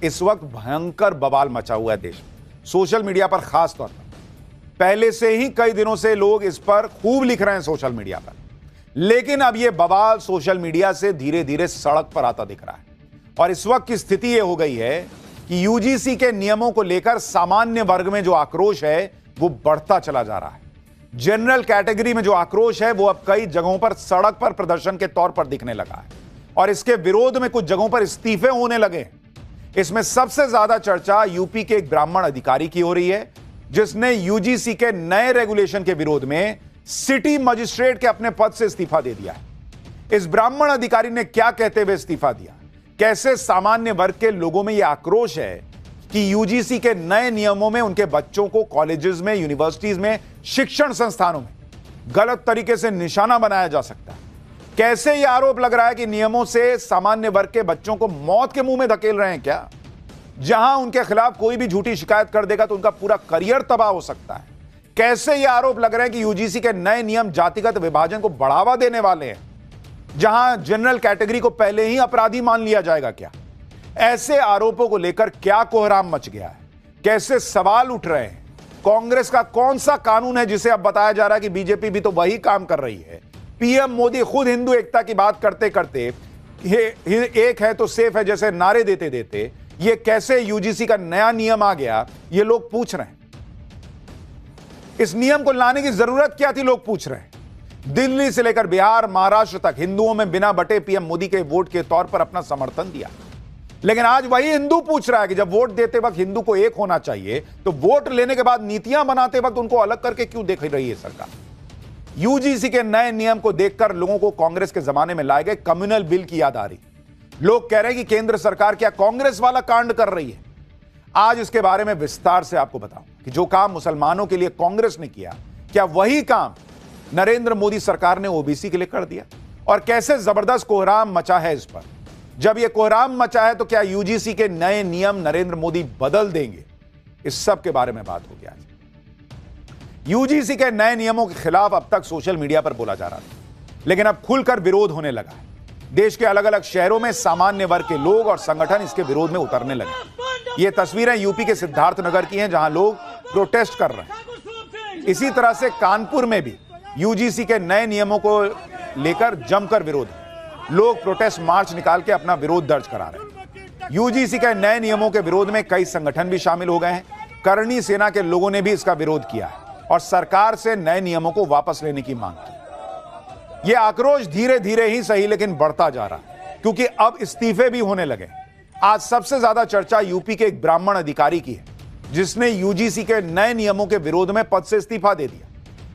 इस वक्त भयंकर बवाल मचा हुआ है देश में, सोशल मीडिया पर खास तौर पर। पहले से ही कई दिनों से लोग इस पर खूब लिख रहे हैं सोशल मीडिया पर, लेकिन अब यह बवाल सोशल मीडिया से धीरे धीरे सड़क पर आता दिख रहा है। और इस वक्त की स्थिति यह हो गई है कि यूजीसी के नियमों को लेकर सामान्य वर्ग में जो आक्रोश है वो बढ़ता चला जा रहा है। जनरल कैटेगरी में जो आक्रोश है वो अब कई जगहों पर सड़क पर प्रदर्शन के तौर पर दिखने लगा है और इसके विरोध में कुछ जगहों पर इस्तीफे होने लगे हैं। इसमें सबसे ज्यादा चर्चा यूपी के एक ब्राह्मण अधिकारी की हो रही है, जिसने यूजीसी के नए रेगुलेशन के विरोध में सिटी मजिस्ट्रेट के अपने पद से इस्तीफा दे दिया है। इस ब्राह्मण अधिकारी ने क्या कहते हुए इस्तीफा दिया, कैसे सामान्य वर्ग के लोगों में यह आक्रोश है कि यूजीसी के नए नियमों में उनके बच्चों को कॉलेजेस में, यूनिवर्सिटीज में, शिक्षण संस्थानों में गलत तरीके से निशाना बनाया जा सकता है। कैसे यह आरोप लग रहा है कि नियमों से सामान्य वर्ग के बच्चों को मौत के मुंह में धकेल रहे हैं क्या? जहां उनके खिलाफ कोई भी झूठी शिकायत कर देगा तो उनका पूरा करियर तबाह हो सकता है। कैसे यह आरोप लग रहे हैं कि यूजीसी के नए नियम जातिगत विभाजन को बढ़ावा देने वाले हैं, जहां जनरल कैटेगरी को पहले ही अपराधी मान लिया जाएगा क्या? ऐसे आरोपों को लेकर क्या कोहराम मच गया है, कैसे सवाल उठ रहे हैं? कांग्रेस का कौन सा कानून है जिसे अब बताया जा रहा है कि बीजेपी भी तो वही काम कर रही है? पीएम मोदी खुद हिंदू एकता की बात करते करते एक है तो सेफ है जैसे नारे देते देते ये कैसे यूजीसी का नया नियम आ गया, ये लोग पूछ रहे हैं। इस नियम को लाने की जरूरत क्या थी, लोग पूछ रहे हैं। दिल्ली से लेकर बिहार, महाराष्ट्र तक हिंदुओं में बिना बटे पीएम मोदी के वोट के तौर पर अपना समर्थन दिया, लेकिन आज वही हिंदू पूछ रहा है कि जब वोट देते वक्त हिंदू को एक होना चाहिए तो वोट लेने के बाद नीतियां बनाते वक्त उनको अलग करके क्यों देख रही है सरकार? यूजीसी के नए नियम को देखकर लोगों को कांग्रेस के जमाने में लाए गए कम्युनल बिल की याद आ रही। लोग कह रहे हैं कि केंद्र सरकार क्या कांग्रेस वाला कांड कर रही है। आज इसके बारे में विस्तार से आपको बताऊं कि जो काम मुसलमानों के लिए कांग्रेस ने किया, क्या वही काम नरेंद्र मोदी सरकार ने ओबीसी के लिए कर दिया, और कैसे जबरदस्त कोहराम मचा है इस पर। जब यह कोहराम मचा है तो क्या यूजीसी के नए नियम नरेंद्र मोदी बदल देंगे? इस सब के बारे में बात होगी आज। यूजीसी के नए नियमों के खिलाफ अब तक सोशल मीडिया पर बोला जा रहा था, लेकिन अब खुलकर विरोध होने लगा है। देश के अलग अलग शहरों में सामान्य वर्ग के लोग और संगठन इसके विरोध में उतरने लगे। ये तस्वीरें यूपी के सिद्धार्थनगर की हैं, जहां लोग प्रोटेस्ट कर रहे हैं। इसी तरह से कानपुर में भी यूजीसी के नए नियमों को लेकर जमकर विरोध है। लोग प्रोटेस्ट मार्च निकाल के अपना विरोध दर्ज करा रहे हैं। यूजीसी के नए नियमों के विरोध में कई संगठन भी शामिल हो गए हैं। करणी सेना के लोगों ने भी इसका विरोध किया है और सरकार से नए नियमों को वापस लेने की मांग की। यह आक्रोश धीरे धीरे ही सही लेकिन बढ़ता जा रहा है, क्योंकि अब इस्तीफे भी होने लगे। आज सबसे ज्यादा चर्चा यूपी के एक ब्राह्मण अधिकारी की है, जिसने यूजीसी के नए नियमों के विरोध में पद से इस्तीफा दे दिया।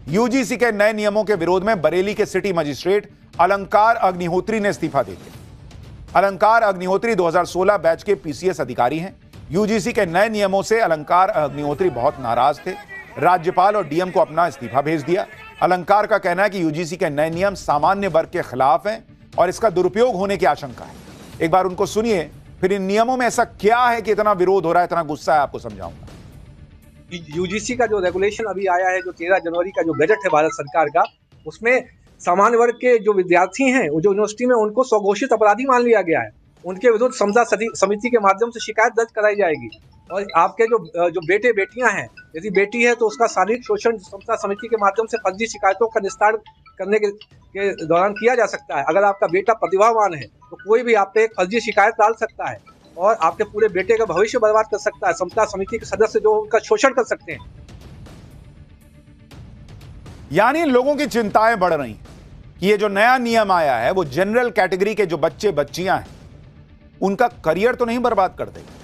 यूजीसी के नए नियमों के विरोध में बरेली के सिटी मजिस्ट्रेट अलंकार अग्निहोत्री ने इस्तीफा दे दिया। अलंकार अग्निहोत्री 2016 बैच के पीसीएस अधिकारी हैं। यूजीसी के नए नियमों से अलंकार अग्निहोत्री बहुत नाराज थे। राज्यपाल और डीएम को अपना इस्तीफा भेज दिया। अलंकार का कहना है कि यूजीसी के नए नियम सामान्य वर्ग के खिलाफ हैं और इसका दुरुपयोग होने की आशंका है। एक बार उनको सुनिए, फिर इन नियमों में ऐसा क्या है कि इतना विरोध हो रहा है, इतना गुस्सा है, आपको समझाऊंगा। यूजीसी का जो रेगुलेशन अभी आया है, जो 13 जनवरी का जो बजट है भारत सरकार का, उसमें सामान्य वर्ग के जो विद्यार्थी हैं, वो जो यूनिवर्सिटी में, उनको स्वघोषित अपराधी मान लिया गया है। उनके विरुद्ध समता समिति के माध्यम से शिकायत दर्ज कराई जाएगी। और आपके जो बेटे बेटियां हैं, यदि बेटी है तो उसका शारीरिक शोषण समता समिति के माध्यम से फर्जी शिकायतों का निस्तारण करने के दौरान किया जा सकता है। अगर आपका बेटा प्रतिभावान है तो कोई भी आप पे एक फर्जी शिकायत डाल सकता है और आपके पूरे बेटे का भविष्य बर्बाद कर सकता है। समता समिति के सदस्य जो उनका शोषण कर सकते हैं। यानी लोगों की चिंताएं बढ़ रही हैं कि ये जो नया नियम आया है वो जनरल कैटेगरी के जो बच्चे बच्चियां हैं उनका करियर तो नहीं बर्बाद कर देगा।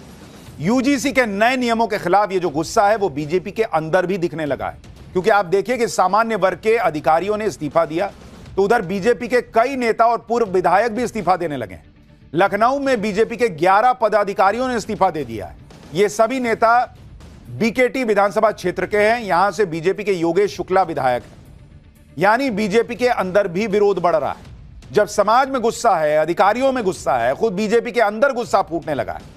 यूजीसी के नए नियमों के खिलाफ ये जो गुस्सा है वो बीजेपी के अंदर भी दिखने लगा है, क्योंकि आप देखिए कि सामान्य वर्ग के अधिकारियों ने इस्तीफा दिया तो उधर बीजेपी के कई नेता और पूर्व विधायक भी इस्तीफा देने लगे हैं। लखनऊ में बीजेपी के 11 पदाधिकारियों ने इस्तीफा दे दिया है। ये सभी नेता बीकेटी विधानसभा क्षेत्र के हैं। यहां से बीजेपी के योगेश शुक्ला विधायक हैं। यानी बीजेपी के अंदर भी विरोध बढ़ रहा है। जब समाज में गुस्सा है, अधिकारियों में गुस्सा है, खुद बीजेपी के अंदर गुस्सा फूटने लगा है,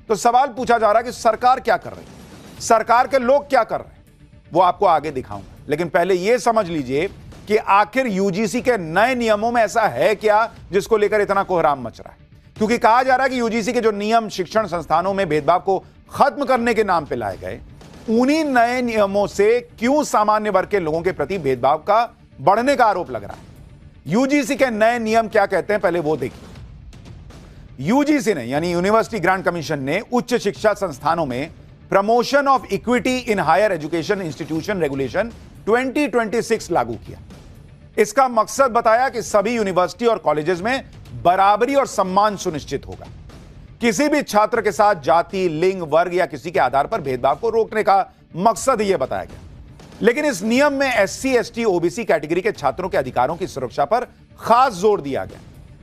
तो सवाल पूछा जा रहा है कि सरकार क्या कर रही है, सरकार के लोग क्या कर रहे हैं। वो आपको आगे दिखाऊंगा, लेकिन पहले यह समझ लीजिए कि आखिर यूजीसी के नए नियमों में ऐसा है क्या जिसको लेकर इतना कोहराम मच रहा है। क्योंकि कहा जा रहा है कि यूजीसी के जो नियम शिक्षण संस्थानों में भेदभाव को खत्म करने के नाम पे लाए गए, उन्हीं नए नियमों से क्यों सामान्य वर्ग के लोगों के प्रति भेदभाव का बढ़ने का आरोप लग रहा है। यूजीसी के नए नियम क्या कहते हैं, पहले वो देखिए। यूजीसी ने यानी यूनिवर्सिटी ग्रांट कमीशन ने उच्च शिक्षा संस्थानों में promotion of equity in higher education institution regulation 2026 लागू किया। इसका मकसद बताया कि सभी यूनिवर्सिटी और कॉलेजेस में बराबरी और सम्मान सुनिश्चित होगा। किसी भी छात्र के साथ जाति, लिंग, वर्ग या किसी के आधार पर भेदभाव को रोकने का मकसद यह बताया गया। लेकिन इस नियम में एससी, एसटी, ओबीसी कैटेगरी के छात्रों के अधिकारों की सुरक्षा पर खास जोर दिया गया।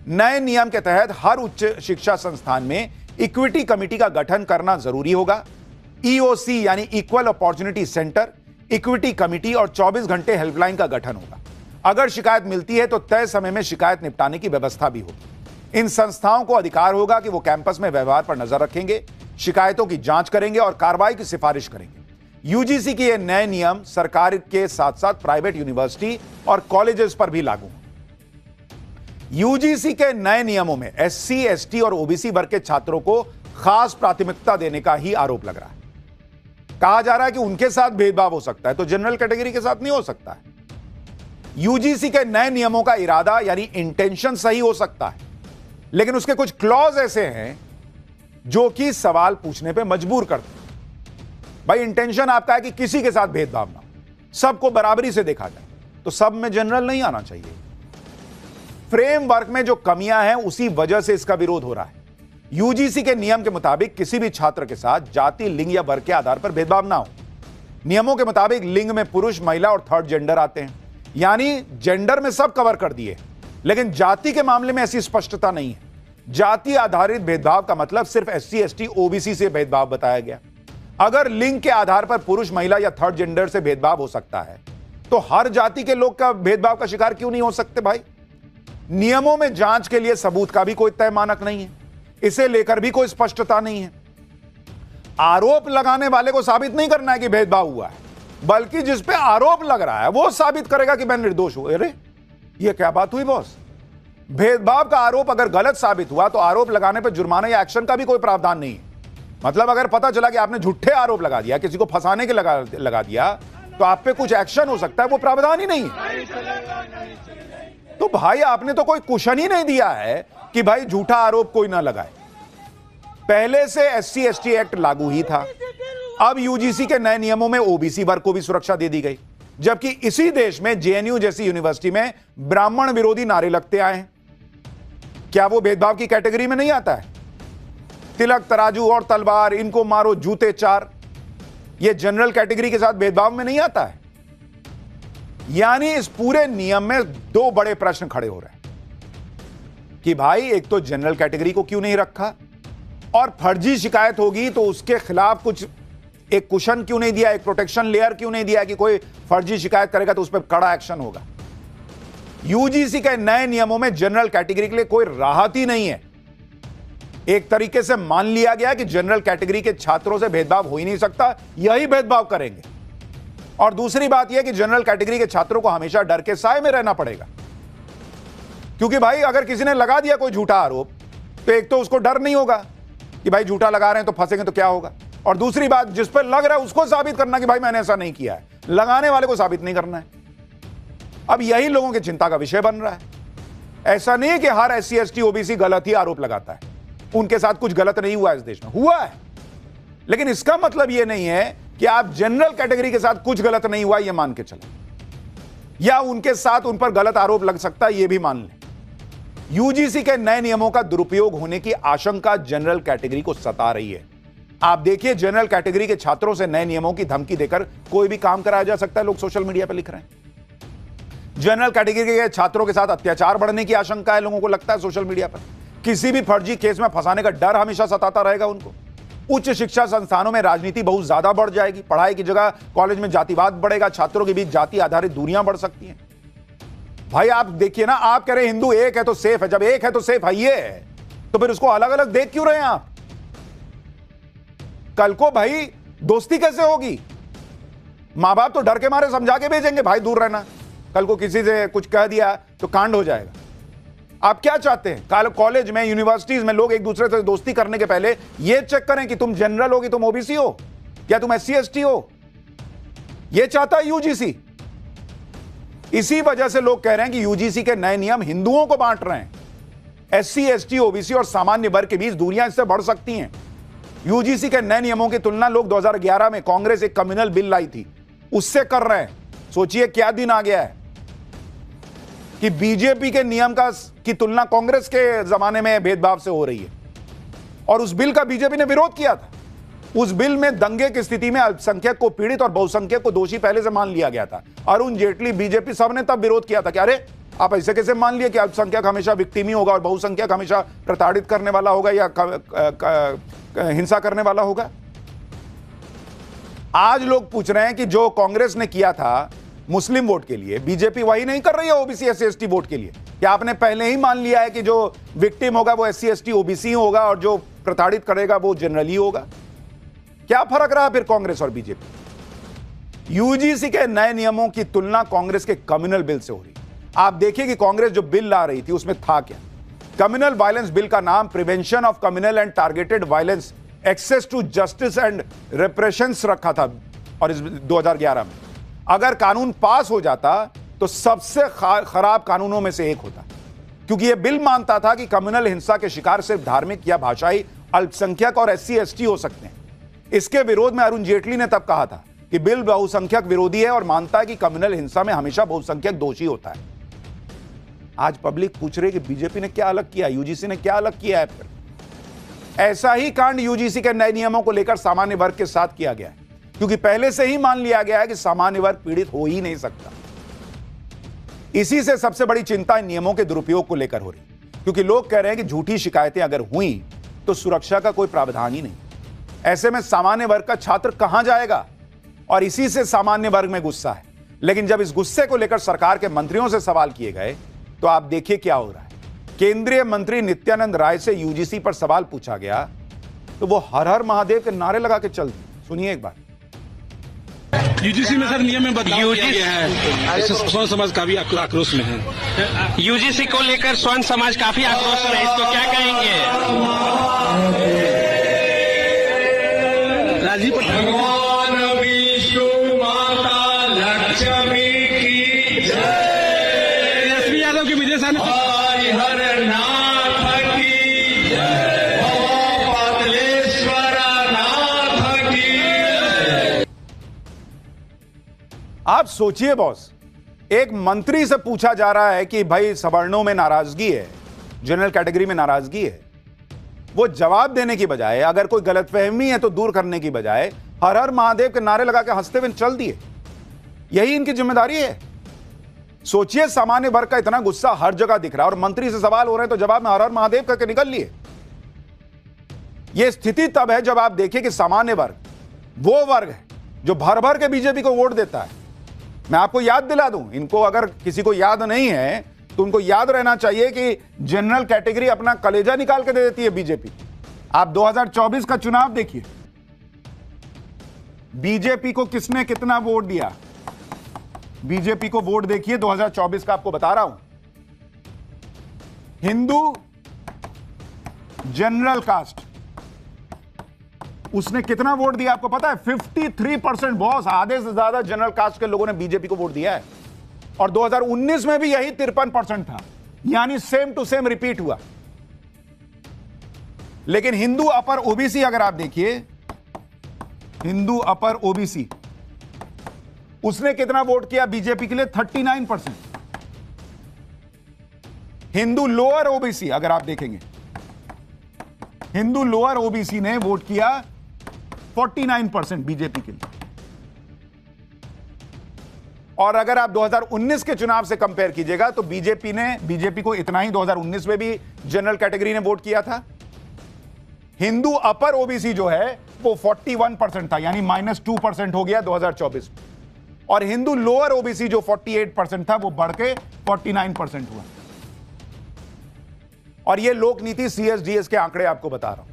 नए नियम के तहत हर उच्च शिक्षा संस्थान में इक्विटी कमेटी का गठन करना जरूरी होगा। ईओसी यानी equal opportunity centre, equity committee और 24 घंटे हेल्पलाइन का गठन होगा। अगर शिकायत मिलती है तो तय समय में शिकायत निपटाने की व्यवस्था भी होगी। इन संस्थाओं को अधिकार होगा कि वो कैंपस में व्यवहार पर नजर रखेंगे, शिकायतों की जांच करेंगे और कार्रवाई की सिफारिश करेंगे। यूजीसी के ये नए नियम सरकार के साथ साथ प्राइवेट यूनिवर्सिटी और कॉलेजेस पर भी लागू हैं। यूजीसी के नए नियमों में एससी, एसटी और ओबीसी वर्ग के छात्रों को खास प्राथमिकता देने का ही आरोप लग रहा है। कहा जा रहा है कि उनके साथ भेदभाव हो सकता है तो जनरल कैटेगरी के साथ नहीं हो सकता है। यूजीसी के नए नियमों का इरादा यानी इंटेंशन सही हो सकता है, लेकिन उसके कुछ क्लॉज ऐसे हैं जो कि सवाल पूछने पे मजबूर करते हैं। भाई इंटेंशन आपका है कि किसी के साथ भेदभाव ना हो, सबको बराबरी से देखा जाए, तो सब में जनरल नहीं आना चाहिए। फ्रेमवर्क में जो कमियां हैं उसी वजह से इसका विरोध हो रहा है। यूजीसी के नियम के मुताबिक किसी भी छात्र के साथ जाति, लिंग या वर्ग के आधार पर भेदभाव ना हो। नियमों के मुताबिक लिंग में पुरुष, महिला और थर्ड जेंडर आते हैं, यानी जेंडर में सब कवर कर दिए। लेकिन जाति के मामले में ऐसी स्पष्टता नहीं है। जाति आधारित भेदभाव का मतलब सिर्फ एससी, एसटी, ओबीसी से भेदभाव बताया गया। अगर लिंग के आधार पर पुरुष, महिला या थर्ड जेंडर से भेदभाव हो सकता है तो हर जाति के लोग का भेदभाव का शिकार क्यों नहीं हो सकते भाई? नियमों में जांच के लिए सबूत का भी कोई तय मानक नहीं है, इसे लेकर भी कोई स्पष्टता नहीं है। आरोप लगाने वाले को साबित नहीं करना है कि भेदभाव हुआ है, बल्कि जिस पे आरोप लग रहा है वो साबित करेगा कि मैं निर्दोष हूं। अरे ये क्या बात हुई बॉस? भेदभाव का आरोप अगर गलत साबित हुआ तो आरोप लगाने पर जुर्माना या एक्शन का भी कोई प्रावधान नहीं है। मतलब अगर पता चला कि आपने झूठे आरोप लगा दिया, किसी को फंसाने के लगा दिया, तो आप पे कुछ एक्शन हो सकता है, वो प्रावधान ही नहीं है। तो भाई आपने तो कोई कुशन ही नहीं दिया है कि भाई झूठा आरोप कोई ना लगाए। पहले से एससी, एसटी एक्ट लागू ही था। अब यूजीसी के नए नियमों में ओबीसी वर्ग को भी सुरक्षा दे दी गई, जबकि इसी देश में जेएनयू जैसी यूनिवर्सिटी में ब्राह्मण विरोधी नारे लगते आए हैं। क्या वो भेदभाव की कैटेगरी में नहीं आता है? तिलक, तराजू और तलवार, इनको मारो, जूते चार, ये जनरल कैटेगरी के साथ भेदभाव में नहीं आता है। यानी इस पूरे नियम में दो बड़े प्रश्न खड़े हो रहे हैं कि भाई एक तो जनरल कैटेगरी को क्यों नहीं रखा, और फर्जी शिकायत होगी तो उसके खिलाफ कुछ एक कुशन क्यों नहीं दिया, एक प्रोटेक्शन लेयर क्यों नहीं दिया कि कोई फर्जी शिकायत करेगा तो उस पर कड़ा एक्शन होगा। यूजीसी के नए नियमों में जनरल कैटेगरी के लिए कोई राहत ही नहीं है। एक तरीके से मान लिया गया कि जनरल कैटेगरी के छात्रों से भेदभाव हो ही नहीं सकता, यही भेदभाव करेंगे। और दूसरी बात यह कि जनरल कैटेगरी के छात्रों को हमेशा डर के साए में रहना पड़ेगा, क्योंकि भाई अगर किसी ने लगा दिया कोई झूठा आरोप तो एक तो उसको डर नहीं होगा कि भाई झूठा लगा रहे हैं तो फंसेंगे तो क्या होगा, और दूसरी बात जिस पर लग रहा है उसको साबित करना कि भाई मैंने ऐसा नहीं किया है, लगाने वाले को साबित नहीं करना है। अब यही लोगों की चिंता का विषय बन रहा है। ऐसा नहीं है कि हर एससी, एसटी, ओबीसी गलत ही आरोप लगाता है, उनके साथ कुछ गलत नहीं हुआ इस देश में, हुआ है। लेकिन इसका मतलब यह नहीं है कि आप जनरल कैटेगरी के साथ कुछ गलत नहीं हुआ यह मान के चले, या उनके साथ उन पर गलत आरोप लग सकता है यह भी मान लें। यूजीसी के नए नियमों का दुरुपयोग होने की आशंका जनरल कैटेगरी को सता रही है। आप देखिए, जनरल कैटेगरी के छात्रों से नए नियमों की धमकी देकर कोई भी काम कराया जा सकता है, लोग सोशल मीडिया पर लिख रहे हैं। जनरल कैटेगरी के छात्रों के साथ अत्याचार बढ़ने की आशंका है, लोगों को लगता है सोशल मीडिया पर। किसी भी फर्जी केस में फंसाने का डर हमेशा सताता रहेगा उनको। उच्च शिक्षा संस्थानों में राजनीति बहुत ज्यादा बढ़ जाएगी, पढ़ाई की जगह कॉलेज में जातिवाद बढ़ेगा, छात्रों के बीच जाति आधारित दूरियां बढ़ सकती हैं। भाई आप देखिए ना, आप कह रहे हिंदू एक है तो सेफ है, जब एक है तो सेफ है ये है, तो फिर उसको अलग अलग देख क्यों रहे हैं आप? कल को भाई दोस्ती कैसे होगी? मां बाप तो डर के मारे समझा के भेजेंगे भाई दूर रहना, कल को किसी से कुछ कह दिया तो कांड हो जाएगा। आप क्या चाहते हैं? कॉलेज में, यूनिवर्सिटीज में लोग एक दूसरे से दोस्ती करने के पहले यह चेक करें कि तुम जनरल हो कि तुम ओबीसी हो, क्या तुम एससी एसटी हो? यह चाहता है यूजीसी। इसी वजह से लोग कह रहे हैं कि यूजीसी के नए नियम हिंदुओं को बांट रहे हैं। एससी एसटी ओबीसी और सामान्य वर्ग के बीच दूरियां इससे बढ़ सकती हैं। यूजीसी के नए नियमों की तुलना लोग 2011 में कांग्रेस एक कम्युनल बिल लाई थी उससे कर रहे हैं। सोचिए क्या दिन आ गया है कि बीजेपी के नियम की तुलना कांग्रेस के जमाने में भेदभाव से हो रही है। और उस बिल का बीजेपी ने विरोध किया था। उस बिल में दंगे की स्थिति में अल्पसंख्यक को पीड़ित और बहुसंख्यक को दोषी पहले से मान लिया गया था। अरुण जेटली, बीजेपी, सबने तब विरोध किया था कि अरे आप ऐसे कैसे मान लिए कि अल्पसंख्यक हमेशा विक्टिम ही होगा और बहुसंख्यक हमेशा प्रताड़ित करने वाला होगा या हिंसा करने वाला होगा। आज लोग पूछ रहे हैं कि जो कांग्रेस ने किया था मुस्लिम वोट के लिए, बीजेपी वही नहीं कर रही है ओबीसी एससी एसटी वोट के लिए। क्या आपने पहले ही मान लिया है कि जो विक्टिम होगा वो एससी एसटी ओबीसी होगा और जो प्रताड़ित करेगा वो जनरली होगा? क्या फर्क रहा फिर कांग्रेस और बीजेपी? यूजीसी के नए नियमों की तुलना कांग्रेस के कम्युनल बिल से हो रही है। आप देखिए कि कांग्रेस जो बिल ला रही थी उसमें था क्या। कम्युनल वायलेंस बिल का नाम prevention of communal and targeted violence, access to justice and reparations रखा था और इस 2011 में। अगर कानून पास हो जाता तो सबसे खराब कानूनों में से एक होता, क्योंकि यह बिल मानता था कि कम्युनल हिंसा के शिकार सिर्फ धार्मिक या भाषाई अल्पसंख्यक और एससी एसटी हो सकते हैं। इसके विरोध में अरुण जेटली ने तब कहा था कि बिल बहुसंख्यक विरोधी है और मानता है कि कम्युनल हिंसा में हमेशा बहुसंख्यक दोषी होता है। आज पब्लिक पूछ रही है कि बीजेपी ने क्या अलग किया, यूजीसी ने क्या अलग किया है? फिर ऐसा ही कांड यूजीसी के नए नियमों को लेकर सामान्य वर्ग के साथ किया गया है, क्योंकि पहले से ही मान लिया गया है कि सामान्य वर्ग पीड़ित हो ही नहीं सकता। इसी से सबसे बड़ी चिंता इन नियमों के दुरुपयोग को लेकर हो रही, क्योंकि लोग कह रहे हैं कि झूठी शिकायतें अगर हुई तो सुरक्षा का कोई प्रावधान ही नहीं। ऐसे में सामान्य वर्ग का छात्र कहां जाएगा? और इसी से सामान्य वर्ग में गुस्सा है। लेकिन जब इस गुस्से को लेकर सरकार के मंत्रियों से सवाल किए गए तो आप देखिए क्या हो रहा है। केंद्रीय मंत्री नित्यानंद राय से यूजीसी पर सवाल पूछा गया तो वो हर हर महादेव के नारे लगा के चल दिए। सुनिए एक बार। यूजीसी में सर नियम में बदलाव किया गया है, इससे स्वर्ण समाज काफी आक्रोश में है। यूजीसी को लेकर स्वर्ण समाज काफी आक्रोश में है, इसको क्या कहेंगे? राजीव भगवान विष्णु माता लक्ष्मी की जय, एसपी यादव की विजय साहब हरिहर नाथ की जय, पाटलेश्वर नाथ की। आप सोचिए बॉस, एक मंत्री से पूछा जा रहा है कि भाई सवर्णों में नाराजगी है, जनरल कैटेगरी में नाराजगी है। वो जवाब देने की बजाय, अगर कोई गलतफहमी है तो दूर करने की बजाय हर हर महादेव के नारे लगा के हंसते हुए चल दिए। यही इनकी जिम्मेदारी है। सोचिए, सामान्य वर्ग का इतना गुस्सा हर जगह दिख रहा है और मंत्री से सवाल हो रहे हैं तो जवाब में हर हर महादेव करके निकल लिए। यह स्थिति तब है जब आप देखिए कि सामान्य वर्ग वो वर्ग है जो भर भर के बीजेपी को वोट देता है। मैं आपको याद दिला दूं, इनको अगर किसी को याद नहीं है तो उनको याद रहना चाहिए कि जनरल कैटेगरी अपना कलेजा निकाल के दे देती है बीजेपी। आप 2024 का चुनाव देखिए, बीजेपी को किसने कितना वोट दिया। बीजेपी को वोट देखिए 2024 का, आपको बता रहा हूं। हिंदू जनरल कास्ट, उसने कितना वोट दिया आपको पता है? 53% बॉस, आधे से ज्यादा जनरल कास्ट के लोगों ने बीजेपी को वोट दिया है। और 2019 में भी यही 53% था, यानी सेम टू सेम रिपीट हुआ। लेकिन हिंदू अपर ओबीसी अगर आप देखिए, हिंदू अपर ओबीसी, उसने कितना वोट किया बीजेपी के लिए? 39%। हिंदू लोअर ओबीसी अगर आप देखेंगे, हिंदू लोअर ओबीसी ने वोट किया 49% बीजेपी के लिए। और अगर आप 2019 के चुनाव से कंपेयर कीजिएगा तो बीजेपी को इतना ही 2019 में भी जनरल कैटेगरी ने वोट किया था। हिंदू अपर ओबीसी जो है वो 41% था, यानी -2% हो गया 2024 में। और हिंदू लोअर ओबीसी जो 48% था वो बढ़ के 49% हुआ। और ये लोक नीति सीएसडीएस के आंकड़े आपको बता रहा हूं।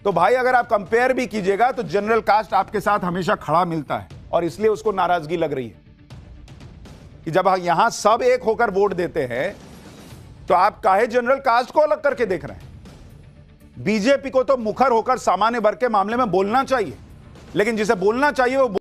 तो भाई अगर आप कंपेयर भी कीजिएगा तो जनरल कास्ट आपके साथ हमेशा खड़ा मिलता है और इसलिए उसको नाराजगी लग रही है कि जब यहां सब एक होकर वोट देते हैं तो आप काहे जनरल कास्ट को अलग करके देख रहे हैं? बीजेपी को तो मुखर होकर सामान्य वर्ग के मामले में बोलना चाहिए, लेकिन जिसे बोलना चाहिए वो